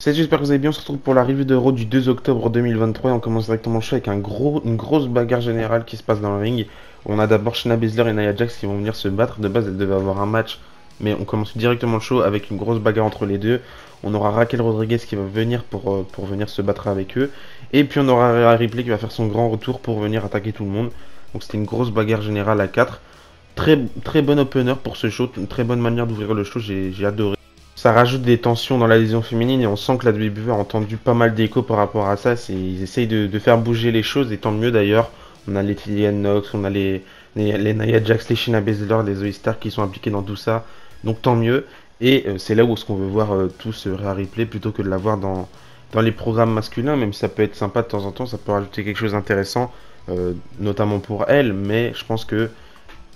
Salut, j'espère que vous allez bien. On se retrouve pour la review de Raw du 2 octobre 2023 et on commence directement le show avec une grosse bagarre générale qui se passe dans le ring. On a d'abord Shayna Baszler et Nia Jax qui vont venir se battre. De base, elles devaient avoir un match, mais on commence directement le show avec une grosse bagarre entre les deux. On aura Raquel Rodriguez qui va venir pour venir se battre avec eux. Et puis on aura Rhea Ripley qui va faire son grand retour pour venir attaquer tout le monde. Donc c'était une grosse bagarre générale à 4. Très bon opener pour ce show, une très bonne manière d'ouvrir le show, j'ai adoré. Ça rajoute des tensions dans la division féminine et on sent que la WWE a entendu pas mal d'échos par rapport à ça. Ils essayent de faire bouger les choses et tant mieux d'ailleurs. On a les Tillian Knox, on a les Nia Jax, les Shayna Baszler, les Zoe Stark qui sont impliqués dans tout ça. Donc tant mieux. Et c'est là où est-ce qu'on veut voir tous Rhea Ripley plutôt que de la voir dans les programmes masculins. Même si ça peut être sympa de temps en temps, ça peut rajouter quelque chose d'intéressant, notamment pour elle. Mais je pense que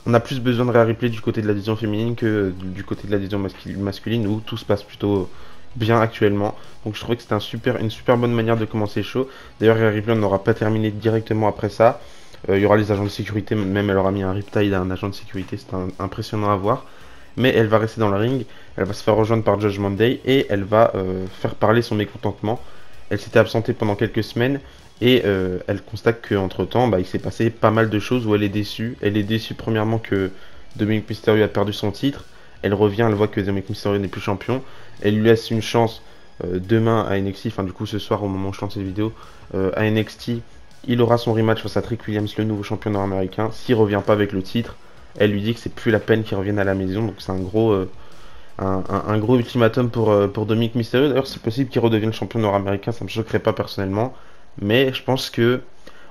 on a plus besoin de Rhea Ripley du côté de la division féminine que du côté de la division masculine où tout se passe plutôt bien actuellement. Donc je trouvais que c'était une super bonne manière de commencer le show. D'ailleurs, Rhea Ripley n'aura pas terminé directement après ça. Il y aura les agents de sécurité, même elle aura mis un riptide à un agent de sécurité, c'est impressionnant à voir. Mais elle va rester dans le ring, elle va se faire rejoindre par Judgment Day et elle va faire parler son mécontentement. Elle s'était absentée pendant quelques semaines et elle constate qu'entre temps, il s'est passé pas mal de choses où elle est déçue. Elle est déçue premièrement que Dominic Mysterio a perdu son titre. Elle revient, elle voit que Dominic Mysterio n'est plus champion. Elle lui laisse une chance demain à NXT, enfin du coup ce soir au moment où je lance cette vidéo, à NXT. Il aura son rematch face à Trick Williams, le nouveau champion nord-américain. S'il revient pas avec le titre, elle lui dit que c'est plus la peine qu'il revienne à la maison. Donc c'est un gros ultimatum pour Dominic Mysterio. D'ailleurs, c'est possible qu'il redevienne champion nord-américain, ça me choquerait pas personnellement. Mais je pense que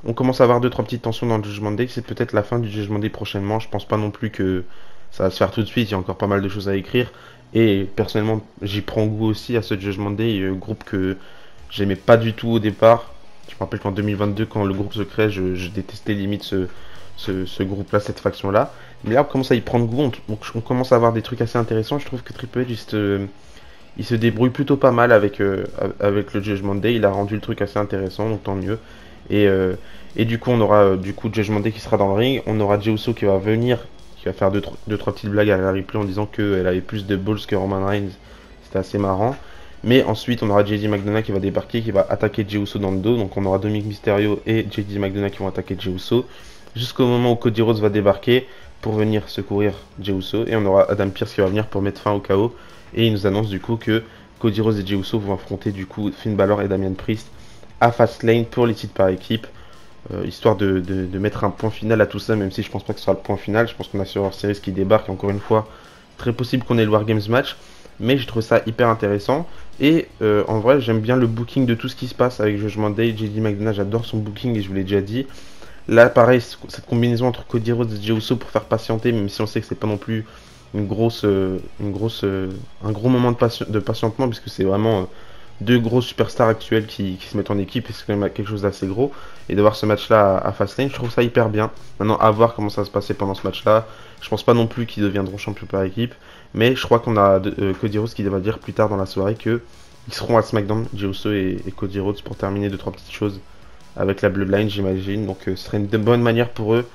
on commence à avoir deux trois petites tensions dans le Judgment Day. C'est peut-être la fin du Judgment Day prochainement. Je pense pas non plus que ça va se faire tout de suite. Il y a encore pas mal de choses à écrire. Et personnellement, j'y prends goût aussi à ce Judgment Day, groupe que j'aimais pas du tout au départ. Je me rappelle qu'en 2022, quand le groupe se crée, je détestais limite ce groupe-là, cette faction-là. Mais là, on commence à y prendre goût. On commence à avoir des trucs assez intéressants. Je trouve que Triple H, il se débrouille plutôt pas mal avec le Judgment Day. Il a rendu le truc assez intéressant, donc tant mieux. Et, euh, et du coup, on aura Judgment Day qui sera dans le ring. On aura Jey Uso qui va venir, qui va faire deux trois petites blagues à la Ripley en disant qu'elle avait plus de balls que Roman Reigns. C'était assez marrant. Mais ensuite, on aura JD McDonagh qui va débarquer, qui va attaquer Jey Uso dans le dos. Donc on aura Dominic Mysterio et JD McDonagh qui vont attaquer Jey Uso. Jusqu'au moment où Cody Rhodes va débarquer pour venir secourir Jey Uso. Et on aura Adam Pearce qui va venir pour mettre fin au chaos. Et il nous annonce du coup que Cody Rhodes et Jey Uso vont affronter du coup Finn Balor et Damian Priest à Fastlane pour les titres par équipe. Histoire de mettre un point final à tout ça, même si je pense pas que ce sera le point final. Je pense qu'on a Survivor Series qui débarque, et encore une fois, très possible qu'on ait le War Games match. Mais je trouve ça hyper intéressant. Et en vrai, j'aime bien le booking de tout ce qui se passe avec Judgment Day. JD McDonagh, j'adore son booking et je vous l'ai déjà dit. Là, pareil, cette combinaison entre Cody Rhodes et Jey Uso pour faire patienter, même si on sait que c'est pas non plus un gros moment de patientement, puisque c'est vraiment deux gros superstars actuels qui se mettent en équipe, et c'est quand même quelque chose d'assez gros. Et de voir ce match-là à Fastlane, je trouve ça hyper bien. Maintenant, à voir comment ça va se passer pendant ce match-là. Je pense pas non plus qu'ils deviendront champions par équipe, mais je crois qu'on a Cody Rhodes qui va dire plus tard dans la soirée que ils seront à SmackDown, Jey Uso et Cody Rhodes, pour terminer deux trois petites choses avec la Bloodline, j'imagine. Donc ce serait une bonne manière pour eux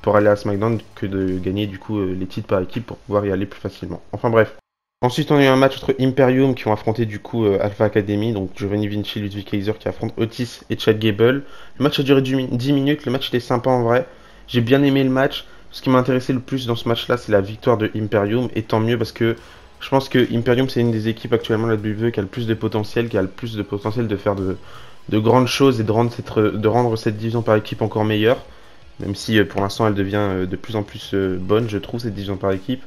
pour aller à SmackDown que de gagner du coup les titres par équipe pour pouvoir y aller plus facilement. Enfin bref. Ensuite, on a eu un match entre Imperium qui ont affronté du coup Alpha Academy, donc Giovanni Vinci, Ludwig Kaiser qui affrontent Otis et Chad Gable. Le match a duré 10 minutes, le match était sympa en vrai. J'ai bien aimé le match. Ce qui m'a intéressé le plus dans ce match-là, c'est la victoire de Imperium, et tant mieux parce que je pense que Imperium c'est une des équipes actuellement de la WWE qui a le plus de potentiel, de faire de grandes choses et de rendre cette division par équipe encore meilleure. Même si pour l'instant elle devient de plus en plus bonne, je trouve, cette division par équipe.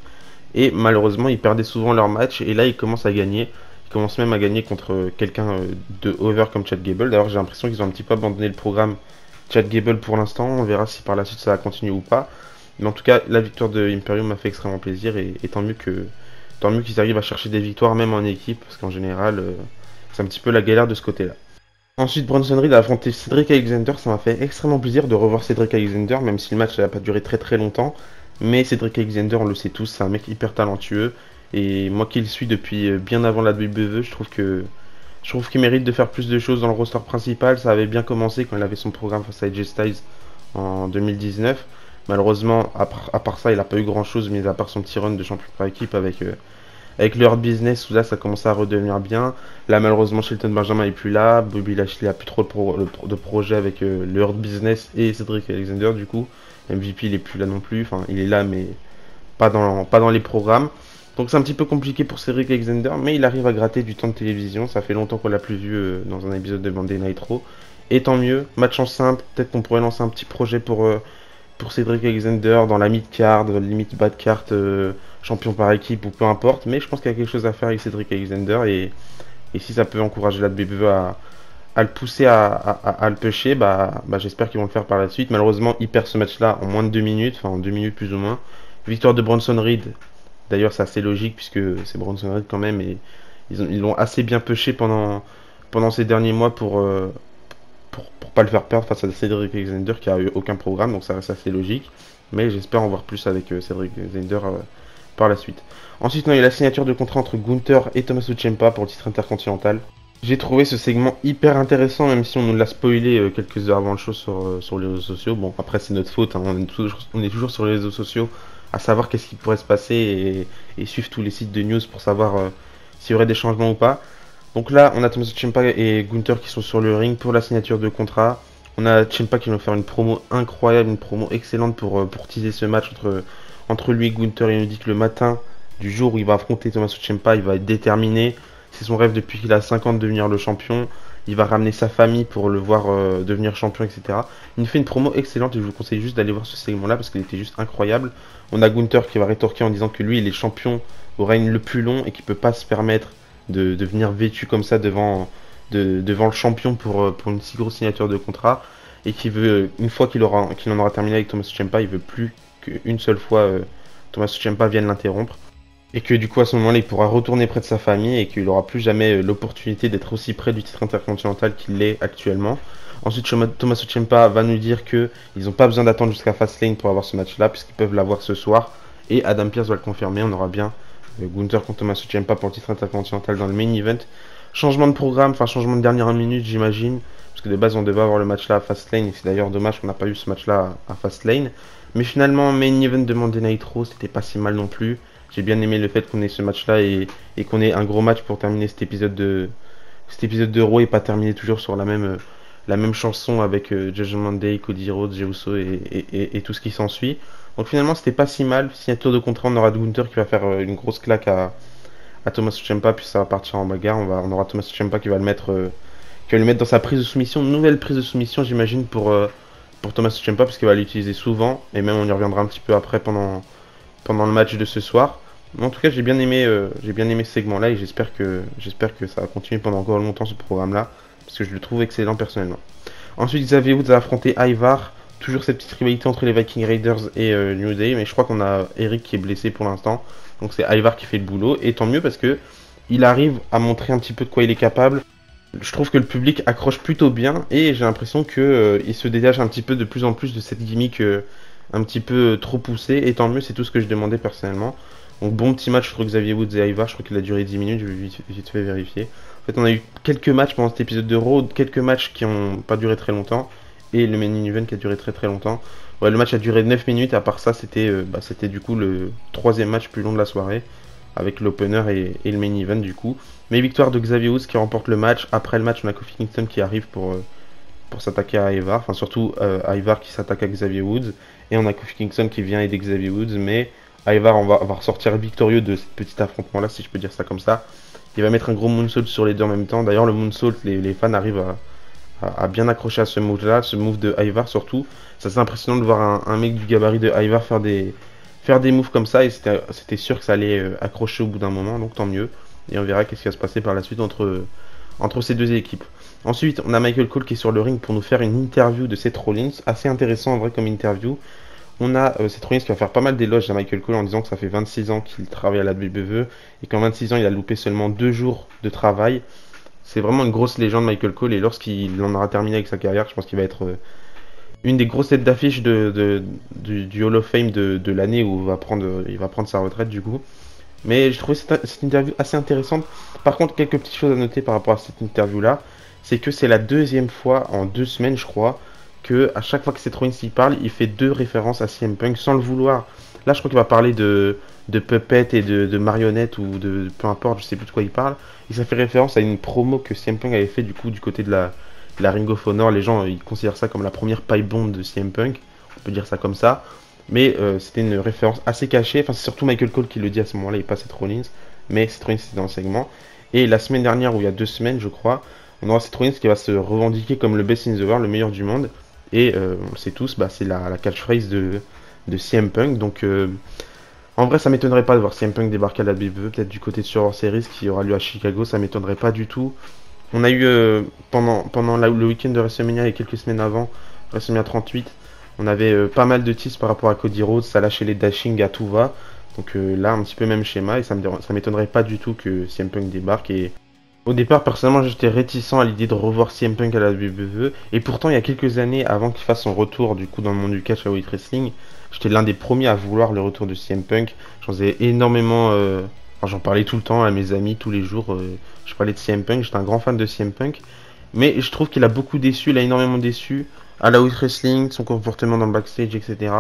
Et malheureusement, ils perdaient souvent leur match. Et là, ils commencent à gagner. Ils commencent même à gagner contre quelqu'un de over comme Chad Gable. D'ailleurs, j'ai l'impression qu'ils ont un petit peu abandonné le programme Chad Gable pour l'instant. On verra si par la suite ça va continuer ou pas. Mais en tout cas, la victoire de Imperium m'a fait extrêmement plaisir. Et tant mieux qu'ils arrivent à chercher des victoires même en équipe. Parce qu'en général, c'est un petit peu la galère de ce côté-là. Ensuite, Bronson Reed a affronté Cedric Alexander. Ça m'a fait extrêmement plaisir de revoir Cedric Alexander, même si le match n'a pas duré très longtemps. Mais Cedric Alexander, on le sait tous, c'est un mec hyper talentueux. Et moi qui le suis depuis bien avant la WWE, je trouve qu'il mérite de faire plus de choses dans le roster principal. Ça avait bien commencé quand il avait son programme face à AJ Styles en 2019. Malheureusement, à part ça, il n'a pas eu grand chose, mis à part son petit run de champion par équipe Avec le Hurt Business, où là, ça commence à redevenir bien. Là, malheureusement, Shelton Benjamin est plus là. Bobby Lashley a plus trop de projet avec le Hurt Business et Cedric Alexander, du coup. MVP, il est plus là non plus. Enfin, il est là, mais pas dans les programmes. Donc c'est un petit peu compliqué pour Cedric Alexander, mais il arrive à gratter du temps de télévision. Ça fait longtemps qu'on l'a plus vu dans un épisode de Monday Night Raw. Et tant mieux, match en simple, peut-être qu'on pourrait lancer un petit projet pour Cedric Alexander dans la mid-card, limite bad-card, champion par équipe ou peu importe. Mais je pense qu'il y a quelque chose à faire avec Cedric Alexander et si ça peut encourager la WWE à le pousser à le pusher, j'espère qu'ils vont le faire par la suite. Malheureusement, il perd ce match-là en moins de 2 minutes, enfin en 2 minutes plus ou moins. Victoire de Bronson Reed. D'ailleurs, c'est assez logique puisque c'est Bronson Reed quand même et ils l'ont assez bien pushé pendant ces derniers mois pour pas le faire perdre face à Cedric Alexander qui a eu aucun programme, donc ça reste assez logique. Mais j'espère en voir plus avec Cedric Alexander par la suite. Ensuite, on a eu la signature de contrat entre Gunther et Tommaso Ciampa pour le titre intercontinental. J'ai trouvé ce segment hyper intéressant, même si on nous l'a spoilé quelques heures avant le show sur les réseaux sociaux. Bon, après, c'est notre faute, hein, on est toujours sur les réseaux sociaux à savoir qu'est-ce qui pourrait se passer et suivre tous les sites de news pour savoir s'il y aurait des changements ou pas. Donc là, on a Tommaso Ciampa et Gunther qui sont sur le ring pour la signature de contrat. On a Ciampa qui va faire une promo incroyable, une promo excellente pour teaser ce match entre lui et Gunther. Il nous dit que le matin du jour où il va affronter Tommaso Ciampa, il va être déterminé. C'est son rêve depuis qu'il a 5 ans de devenir le champion. Il va ramener sa famille pour le voir devenir champion, etc. Il nous fait une promo excellente et je vous conseille juste d'aller voir ce segment-là parce qu'il était juste incroyable. On a Gunther qui va rétorquer en disant que lui, il est champion au règne le plus long et qu'il peut pas se permettre de venir vêtu comme ça devant le champion pour une si grosse signature de contrat. Et qu'il veut, une fois qu'il en aura terminé avec Tommaso Ciampa, il veut plus qu'une seule fois Tommaso Ciampa vienne l'interrompre. Et que du coup à ce moment-là il pourra retourner près de sa famille et qu'il n'aura plus jamais l'opportunité d'être aussi près du titre intercontinental qu'il l'est actuellement. Ensuite Tommaso Ciampa va nous dire que ils n'ont pas besoin d'attendre jusqu'à Fastlane pour avoir ce match là puisqu'ils peuvent l'avoir ce soir. Et Adam Pearce va le confirmer, on aura bien Gunther contre Tommaso Ciampa pour le titre intercontinental dans le main event. Changement de programme, enfin changement de dernière minute j'imagine. Parce que de base on devait avoir le match là à Fastlane et c'est d'ailleurs dommage qu'on n'a pas eu ce match là à Fastlane. Mais finalement main event de Monday Night Raw c'était pas si mal non plus. J'ai bien aimé le fait qu'on ait ce match-là et qu'on ait un gros match pour terminer cet épisode de Raw et pas terminer toujours sur la même chanson avec Judgment Day, Cody Rhodes, Jey Uso et tout ce qui s'ensuit. Donc finalement c'était pas si mal. Signature de contrat, on aura Gunther qui va faire une grosse claque à Tommaso Ciampa puis ça va partir en bagarre. On aura Tommaso Ciampa qui va le mettre dans sa prise de soumission, une nouvelle prise de soumission j'imagine pour Tommaso Ciampa parce qu'il va l'utiliser souvent et même on y reviendra un petit peu après pendant le match de ce soir. En tout cas, j'ai bien aimé ce segment-là et j'espère que ça va continuer pendant encore longtemps ce programme-là parce que je le trouve excellent personnellement. Ensuite, Xavier Woods a affronté Ivar, toujours cette petite rivalité entre les Viking Raiders et New Day, mais je crois qu'on a Eric qui est blessé pour l'instant, donc c'est Ivar qui fait le boulot et tant mieux parce que il arrive à montrer un petit peu de quoi il est capable. Je trouve que le public accroche plutôt bien et j'ai l'impression que il se dégage un petit peu de plus en plus de cette gimmick un petit peu trop poussée et tant mieux, c'est tout ce que je demandais personnellement. Donc bon petit match entre Xavier Woods et Ivar, je crois qu'il a duré 10 minutes, je vais vite fait vérifier. En fait on a eu quelques matchs pendant cet épisode de Raw, quelques matchs qui n'ont pas duré très longtemps, et le main event qui a duré très longtemps. Ouais, le match a duré 9 minutes, à part ça c'était du coup le troisième match plus long de la soirée, avec l'opener et le main event du coup. Mais victoire de Xavier Woods qui remporte le match, après le match on a Kofi Kingston qui arrive pour s'attaquer à Ivar, enfin surtout Ivar qui s'attaque à Xavier Woods, et on a Kofi Kingston qui vient aider Xavier Woods, mais Ivar va ressortir victorieux de ce petit affrontement là si je peux dire ça comme ça. Il va mettre un gros moonsault sur les deux en même temps. D'ailleurs le moonsault, les fans arrivent à bien accrocher à ce move là, ce move de Ivar surtout. C'est assez impressionnant de voir un mec du gabarit de Ivar faire des moves comme ça et c'était sûr que ça allait accrocher au bout d'un moment, donc tant mieux. Et on verra qu'est-ce qui va se passer par la suite entre ces deux équipes. Ensuite on a Michael Cole qui est sur le ring pour nous faire une interview de Seth Rollins, assez intéressant en vrai comme interview. On a Seth Rollins qui va faire pas mal d'éloges à Michael Cole en disant que ça fait 26 ans qu'il travaille à la WWE et qu'en 26 ans il a loupé seulement 2 jours de travail. C'est vraiment une grosse légende Michael Cole et lorsqu'il en aura terminé avec sa carrière, je pense qu'il va être une des grosses têtes d'affiche du Hall of Fame de l'année où il va prendre sa retraite du coup. Mais j'ai trouvé cette interview assez intéressante. Par contre, quelques petites choses à noter par rapport à cette interview là, c'est que c'est la deuxième fois en 2 semaines je crois que à chaque fois que Seth Rollins y parle, il fait 2 références à CM Punk sans le vouloir. Là, je crois qu'il va parler de de puppets et de marionnettes ou de peu importe, je sais plus de quoi il parle. Et ça fait référence à une promo que CM Punk avait fait du coup du côté de la Ring of Honor. Les gens ils considèrent ça comme la première pipe bomb de CM Punk, on peut dire ça comme ça. Mais c'était une référence assez cachée. Enfin, c'est surtout Michael Cole qui le dit à ce moment-là, et pas Seth Rollins. Mais Seth Rollins c'était dans le segment. Et la semaine dernière, ou il y a 2 semaines, je crois, on aura Seth Rollins qui va se revendiquer comme le best in the world, le meilleur du monde. Et on le sait tous, bah, c'est la catchphrase de CM Punk. Donc en vrai, ça m'étonnerait pas de voir CM Punk débarquer à la WWE, peut-être du côté de Survivor Series qui aura lieu à Chicago, ça m'étonnerait pas du tout. On a eu pendant le week-end de WrestleMania et quelques semaines avant, WrestleMania 38, on avait pas mal de tests par rapport à Cody Rhodes, ça lâchait les dashing à tout va. Donc là, un petit peu même schéma et ça m'étonnerait pas du tout que CM Punk débarque. Et au départ, personnellement, j'étais réticent à l'idée de revoir CM Punk à la WWE. Et pourtant, il y a quelques années, avant qu'il fasse son retour du coup dans le monde du catch à Elite Wrestling, j'étais l'un des premiers à vouloir le retour de CM Punk. J'en faisais énormément. Enfin, j'en parlais tout le temps à mes amis, tous les jours. Je parlais de CM Punk, j'étais un grand fan de CM Punk. Mais je trouve qu'il a beaucoup déçu, il a énormément déçu à la Elite Wrestling, son comportement dans le backstage, etc.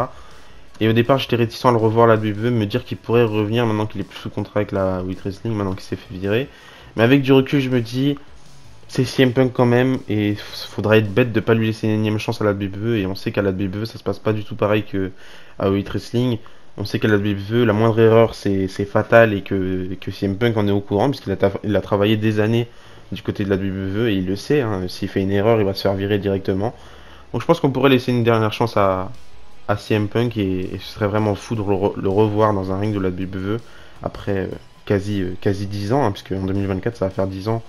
Et au départ, j'étais réticent à le revoir à la WWE, me dire qu'il pourrait revenir maintenant qu'il est plus sous contrat avec la Elite Wrestling, maintenant qu'il s'est fait virer. Mais avec du recul, je me dis, c'est CM Punk quand même, et il faudrait être bête de pas lui laisser une énième chance à la WWE. Et on sait qu'à la WWE, ça se passe pas du tout pareil que à Elite Wrestling. On sait qu'à la WWE, la moindre erreur, c'est fatal, et que CM Punk en est au courant, puisqu'il a travaillé des années du côté de la WWE, et il le sait, hein, s'il fait une erreur, il va se faire virer directement. Donc je pense qu'on pourrait laisser une dernière chance à CM Punk, et ce serait vraiment fou de le revoir dans un ring de la WWE après quasi 10 ans, hein, puisque en 2024 ça va faire 10 ans,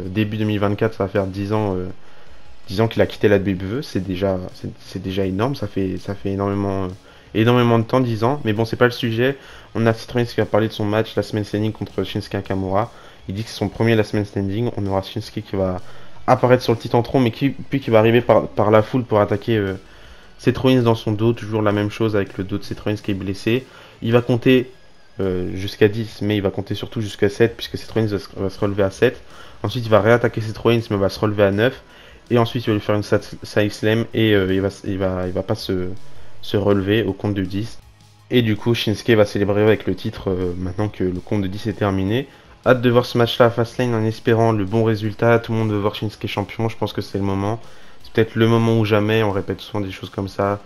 début 2024 ça va faire 10 ans, 10 ans qu'il a quitté la WWE, c'est déjà énorme, ça fait énormément de temps, 10 ans, mais bon c'est pas le sujet. On a Citroën qui a parlé de son match la semaine standing contre Shinsuke Nakamura, il dit que c'est son premier la semaine standing. On aura Shinsuke qui va apparaître sur le Titantron, mais puis qui va arriver par la foule pour attaquer Seth Rollins dans son dos, toujours la même chose avec le dos de Seth Rollins qui est blessé. Il va compter jusqu'à 10, mais il va compter surtout jusqu'à 7, puisque Seth Rollins va se relever à 7. Ensuite, il va réattaquer Seth Rollins, mais va se relever à 9. Et ensuite, il va lui faire une side slam, et il va pas se relever au compte de 10. Et du coup, Shinsuke va célébrer avec le titre maintenant que le compte de 10 est terminé. Hâte de voir ce match-là à Fastlane en espérant le bon résultat. Tout le monde veut voir Shinsuke champion, je pense que c'est le moment. C'est peut-être le moment ou jamais, on répète souvent des choses comme ça.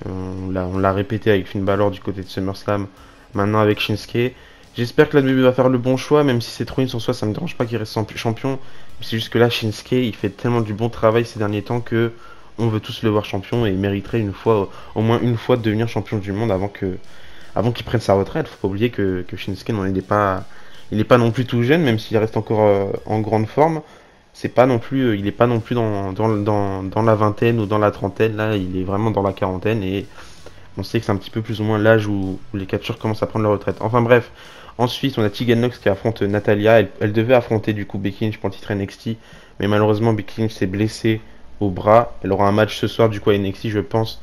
On l'a répété avec Finn Balor du côté de SummerSlam, maintenant avec Shinsuke. J'espère que la WWE va faire le bon choix, même si c'est trop en soi, ça me dérange pas qu'il reste champion. C'est juste que là, Shinsuke, il fait tellement du bon travail ces derniers temps que on veut tous le voir champion et il mériterait au moins une fois de devenir champion du monde avant qu'il prenne sa retraite. Faut pas oublier que Shinsuke il est pas non plus tout jeune, même s'il reste encore en grande forme. C'est pas non plus, il est pas non plus dans la vingtaine ou dans la trentaine. Là, il est vraiment dans la quarantaine et on sait que c'est un petit peu plus ou moins l'âge où les catcheurs commencent à prendre leur retraite. Enfin bref. Ensuite, on a Tegan Nox qui affronte Natalia. Elle devait affronter du coup Becky Lynch pour le titre NXT, mais malheureusement Becky Lynch s'est blessée au bras. Elle aura un match ce soir du coup à NXT, je pense,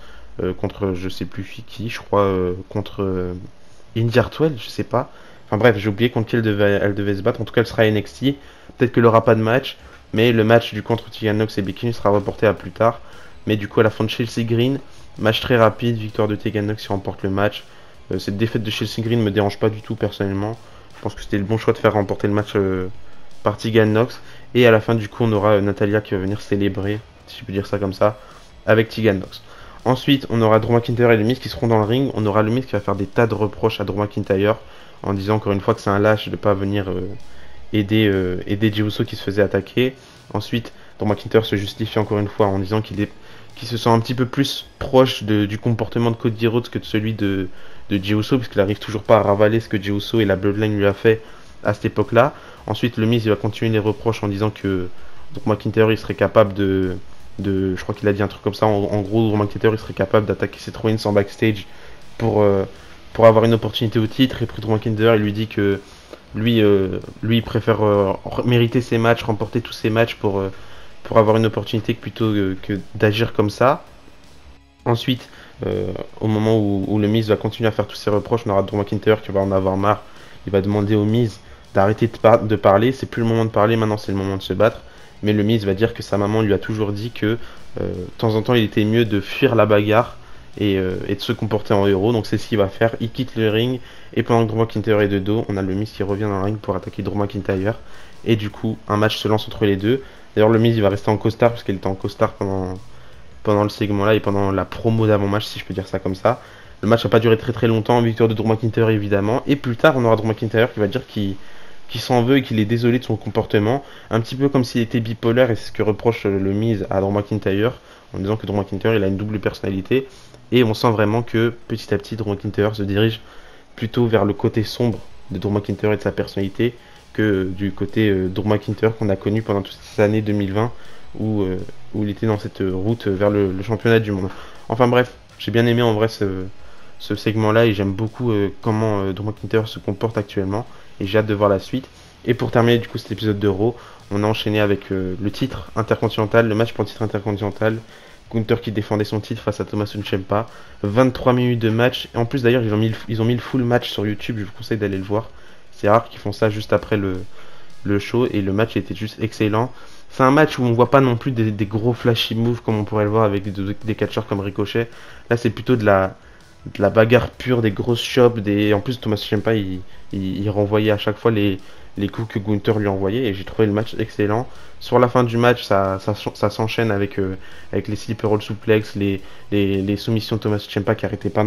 contre je sais plus qui, je crois contre Indy Hartwell, je sais pas. Enfin bref, j'ai oublié contre qui elle devait se battre. En tout cas, elle sera à NXT. Peut-être qu'elle aura pas de match, mais le match du contre Tegan Nox et Becky Lynch sera reporté à plus tard. Mais du coup, elle affronte Chelsea Green. Match très rapide, victoire de Tegan Nox qui remporte le match. Cette défaite de Chelsea Green me dérange pas du tout personnellement. Je pense que c'était le bon choix de faire remporter le match par Tegan Nox. Et à la fin du coup on aura Natalia qui va venir célébrer, si je peux dire ça comme ça, avec Tegan Nox. Ensuite on aura Drew McIntyre et le Miz qui seront dans le ring. On aura le Miz qui va faire des tas de reproches à Drew McIntyre en disant encore une fois que c'est un lâche de ne pas venir aider Jey Uso qui se faisait attaquer. Ensuite Drew McIntyre se justifie encore une fois en disant qu'il se sent un petit peu plus proche du comportement de Cody Rhodes que de celui de Jey Uso, puisqu'il n'arrive toujours pas à ravaler ce que Jey Uso et la Bloodline lui a fait à cette époque-là. Ensuite, le Miz il va continuer les reproches en disant que donc McIntyre il serait capable je crois qu'il a dit un truc comme ça. En gros, McIntyre il serait capable d'attaquer Seth Rollins en backstage pour avoir une opportunité au titre. Et puis Drew McIntyre il lui dit que lui il préfère mériter ses matchs, remporter tous ses matchs pour avoir une opportunité plutôt que d'agir comme ça. Ensuite, au moment où le Miz va continuer à faire tous ses reproches, on aura Drew McIntyre qui va en avoir marre. Il va demander au Miz d'arrêter de parler. C'est plus le moment de parler, maintenant c'est le moment de se battre. Mais le Miz va dire que sa maman lui a toujours dit que de temps en temps il était mieux de fuir la bagarre et de se comporter en héros. Donc c'est ce qu'il va faire. Il quitte le ring et pendant que Drew McIntyre est de dos, on a le Miz qui revient dans le ring pour attaquer Drew McIntyre. Et du coup, un match se lance entre les deux. D'ailleurs, le Miz il va rester en costard parce qu'il était en costard pendant le segment là et pendant la promo d'avant-match, si je peux dire ça comme ça. Le match n'a pas duré très très longtemps, victoire de Drew McIntyre évidemment. Et plus tard, on aura Drew McIntyre qui va dire qu'il s'en veut et qu'il est désolé de son comportement. Un petit peu comme s'il était bipolaire, et c'est ce que reproche le Miz à Drew McIntyre, en disant que Drew McIntyre il a une double personnalité. Et on sent vraiment que petit à petit Drew McIntyre se dirige plutôt vers le côté sombre de Drew McIntyre et de sa personnalité que du côté Drew McIntyre qu'on a connu pendant toutes ces années 2020 où il était dans cette route vers le championnat du monde. Enfin bref, j'ai bien aimé en vrai ce segment-là et j'aime beaucoup comment Drew McIntyre se comporte actuellement et j'ai hâte de voir la suite. Et pour terminer du coup cet épisode de Raw, on a enchaîné avec le titre intercontinental, le match pour le titre intercontinental. Gunther qui défendait son titre face à Tommaso Ciampa. 23 minutes de match. Et en plus d'ailleurs ils ont mis le full match sur YouTube, je vous conseille d'aller le voir. C'est rare qu'ils font ça juste après le show et le match était juste excellent. C'est un match où on voit pas non plus des gros flashy moves comme on pourrait le voir avec des catcheurs comme Ricochet. Là c'est plutôt de la bagarre pure, des grosses chops. En plus Tommaso Ciampa il renvoyait à chaque fois les coups que Gunther lui envoyait et j'ai trouvé le match excellent. Sur la fin du match, ça s'enchaîne avec les sleeper roll suplex, les soumissions de Tommaso Ciampa qui arrêtait pas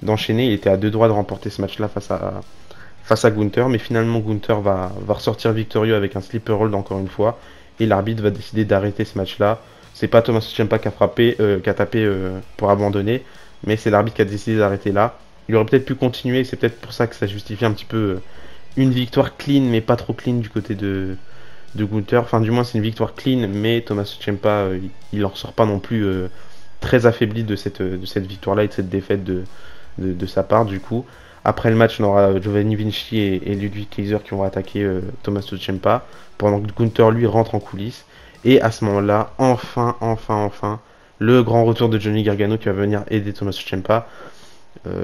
d'enchaîner. Il était à deux doigts de remporter ce match-là face à Gunther, mais finalement Gunther va ressortir victorieux avec un sleeper hold encore une fois, et l'arbitre va décider d'arrêter ce match-là. C'est pas Tommaso Ciampa qui a tapé pour abandonner, mais c'est l'arbitre qui a décidé d'arrêter là. Il aurait peut-être pu continuer, c'est peut-être pour ça que ça justifie un petit peu une victoire clean, mais pas trop clean du côté de Gunther. Enfin, du moins, c'est une victoire clean, mais Tommaso Ciampa, il en ressort pas non plus très affaibli de cette victoire-là et de cette défaite de sa part, du coup. Après le match, on aura Giovanni Vinci et Ludwig Kaiser qui vont attaquer Tommaso Ciampa, pendant que Gunther, lui, rentre en coulisses. Et à ce moment-là, enfin, le grand retour de Johnny Gargano qui va venir aider Tommaso Ciampa.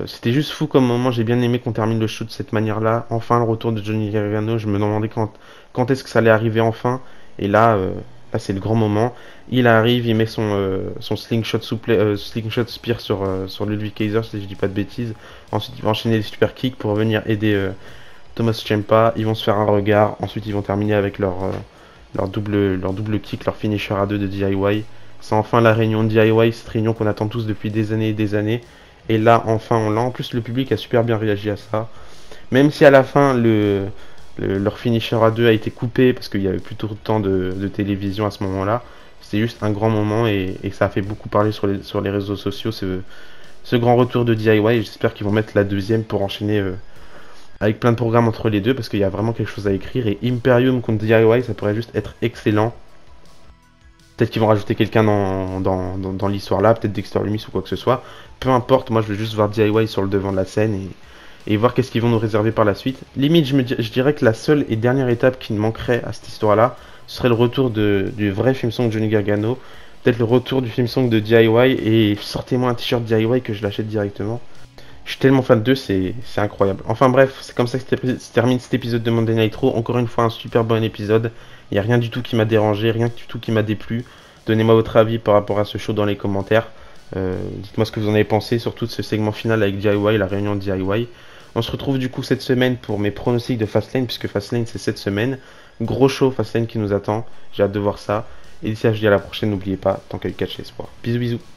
C'était juste fou comme moment, j'ai bien aimé qu'on termine le show de cette manière-là. Enfin, le retour de Johnny Gargano, je me demandais quand est-ce que ça allait arriver enfin. Et là, c'est le grand moment. Il arrive, il met son slingshot spear sur Ludwig Kaiser, si je dis pas de bêtises. Ensuite, il va enchaîner les super kicks pour venir aider Tommaso Ciampa. Ils vont se faire un regard. Ensuite, ils vont terminer avec leur double kick, leur finisher à deux de DIY. C'est enfin la réunion de DIY, cette réunion qu'on attend tous depuis des années et des années. Et là, enfin, on l'a. En plus, le public a super bien réagi à ça. Même si à la fin, leur finisher à deux a été coupé parce qu'il y avait plus tout le temps de télévision à ce moment-là. C'était juste un grand moment et ça a fait beaucoup parler sur les réseaux sociaux, ce grand retour de DIY. J'espère qu'ils vont mettre la deuxième pour enchaîner avec plein de programmes entre les deux parce qu'il y a vraiment quelque chose à écrire. Et Imperium contre DIY, ça pourrait juste être excellent. Peut-être qu'ils vont rajouter quelqu'un dans l'histoire là, peut-être Dexter Lumis ou quoi que ce soit. Peu importe, moi je veux juste voir DIY sur le devant de la scène et voir qu'est-ce qu'ils vont nous réserver par la suite. Limite, je dirais que la seule et dernière étape qui me manquerait à cette histoire-là, ce serait le retour du vrai film song de Johnny Gargano. Peut-être le retour du film song de DIY et sortez-moi un t-shirt DIY que je l'achète directement. Je suis tellement fan d'eux, c'est incroyable. Enfin bref, c'est comme ça que se termine cet épisode de Monday Night Raw. Encore une fois, un super bon épisode. Il n'y a rien du tout qui m'a dérangé, rien du tout qui m'a déplu. Donnez-moi votre avis par rapport à ce show dans les commentaires. Dites-moi ce que vous en avez pensé, surtout de ce segment final avec DIY, la réunion de DIY. On se retrouve du coup cette semaine pour mes pronostics de Fastlane, puisque Fastlane c'est cette semaine. Gros show Fastlane qui nous attend, j'ai hâte de voir ça. Et d'ici là, je dis à la prochaine, n'oubliez pas, tant qu'à catch l'espoir. Bisous bisous.